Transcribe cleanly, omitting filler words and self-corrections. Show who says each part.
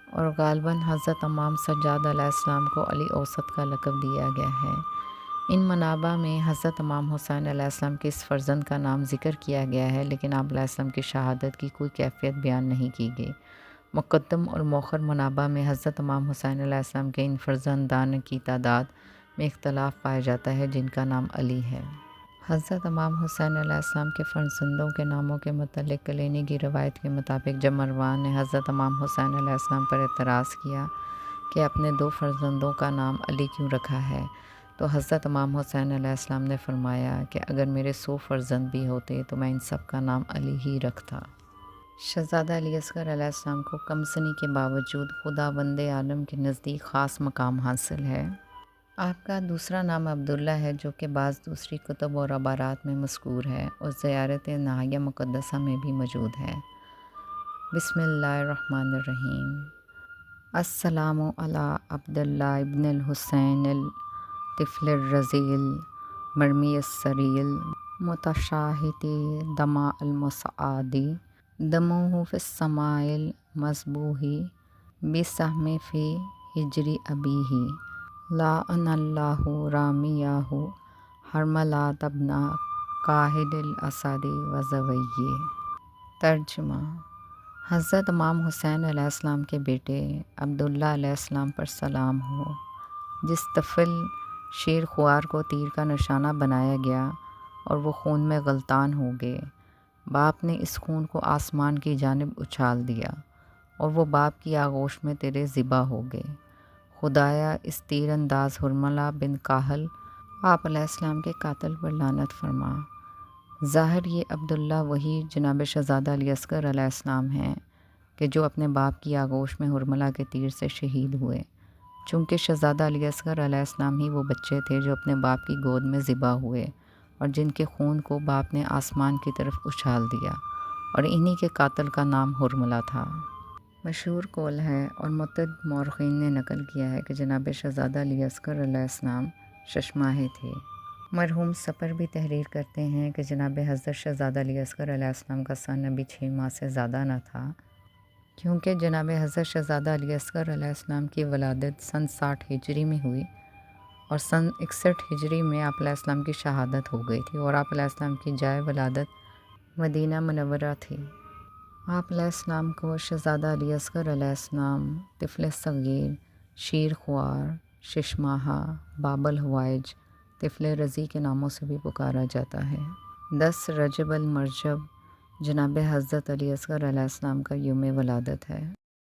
Speaker 1: اور غالباً حضرت امام سجاد علیہ السلام کو علی اوسط کا لقب دیا گیا ہے۔ ان منابع میں حضرت امام حسین علیہ السلام کے اس فرزند کا نام ذکر کیا گیا ہے، لیکن آپ علیہ السلام کی شہادت کی کوئی کیفیت بیان نہیں کی گئی۔ مقدم اور مؤخر منابع میں حضرت امام حسین علیہ السلام کے ان فرزندان کی تعداد میں اختلاف پایا جاتا ہے، جن کا نام علی ہے۔ حضرت امام حسین علیہ السلام کے فرزندوں کے ناموں کے متعلق کلینی کی روایت کے مطابق جب مروان نے حضرت امام حسین علیہ السلام پر اعتراض کیا کہ اپنے 2 فرزندوں کا نام علی کیوں رکھا ہے، تو حضرت امام حسین علیہ السلام نے فرمایا کہ اگر میرے 100 فرزند بھی ہوتے تو میں ان سب کا نام علی ہی رکھتا۔ شہزادہ علی اصغر علیہ السلام کو کم سنی کے باوجود خداوند عالم کے نزدیک خاص مقام حاصل ہے۔ آپ کا دوسرا نام عبداللہ ہے، جو کہ بعض دوسری کتب اور عبارات میں مذکور ہے اور زیارت ناحیہ مقدسہ میں بھی موجود ہے۔ بسم اللہ الرحمن الرحیم۔ السلام علی عبداللہ ابن الحسین الطفل الرضیع مرمی السریع متشاہد دماء المسعاد دمہ فی السماء المصبوح بسہم فی حجر ابیہ لعن اللہ رامیہ حرملات ابن قاہد الاسد وزویہ۔ ترجمہ: حضرت امام حسین علیہ السلام کے بیٹے عبداللہ علیہ السلام پر سلام ہو، جس طفل شیر خوار کو تیر کا نشانہ بنایا گیا اور وہ خون میں غلطان ہو گئے۔ باپ نے اس خون کو آسمان کی جانب اچھال دیا اور وہ باپ کی آغوش میں تیرے ذبح ہو گئے۔ خدایا اس تیر انداز حرملہ بن قاہل آپ علیہ السلام کے قاتل پر لعنت فرما۔ ظاہر یہ عبداللہ وہی جناب شہزادہ علی اصغر علیہ السلام ہیں کہ جو اپنے باپ کی آغوش میں حرملہ کے تیر سے شہید ہوئے، چونکہ شہزادہ علی اصغر علیہ السلام ہی وہ بچے تھے جو اپنے باپ کی گود میں ذبح ہوئے اور جن کے خون کو باپ نے آسمان کی طرف اچھال دیا، اور انہی کے قاتل کا نام حرملہ تھا۔ مشہور قول ہے اور متعدد مورخین نے نقل کیا ہے کہ جناب شہزادہ علی اصغر علیہ السلام ششماہے تھے۔ مرحوم سپر بھی تحریر کرتے ہیں کہ جناب حضرت شہزادہ علی اصغر علیہ السلام کا سن ابھی 6 ماہ سے زیادہ نہ تھا، کیونکہ جناب حضرت شہزادہ علی اصغر علیہ السلام کی ولادت سن 60 ہجری میں ہوئی اور سن 61 ہجری میں آپ علیہ السلام کی شہادت ہو گئی تھی، اور آپ علیہ السلام کی جائے ولادت مدینہ منورہ تھی۔ آپ علیہ السلام کو شہزادہ علی اصغر علیہ السلام، طفل صغیر، شیر خوار، ششماہہ، باب الحوائج، طفل رضیع کے ناموں سے بھی پکارا جاتا ہے۔ 10 رجب المرجب جناب حضرت علی اصغر علیہ السلام کا یوم ولادت ہے۔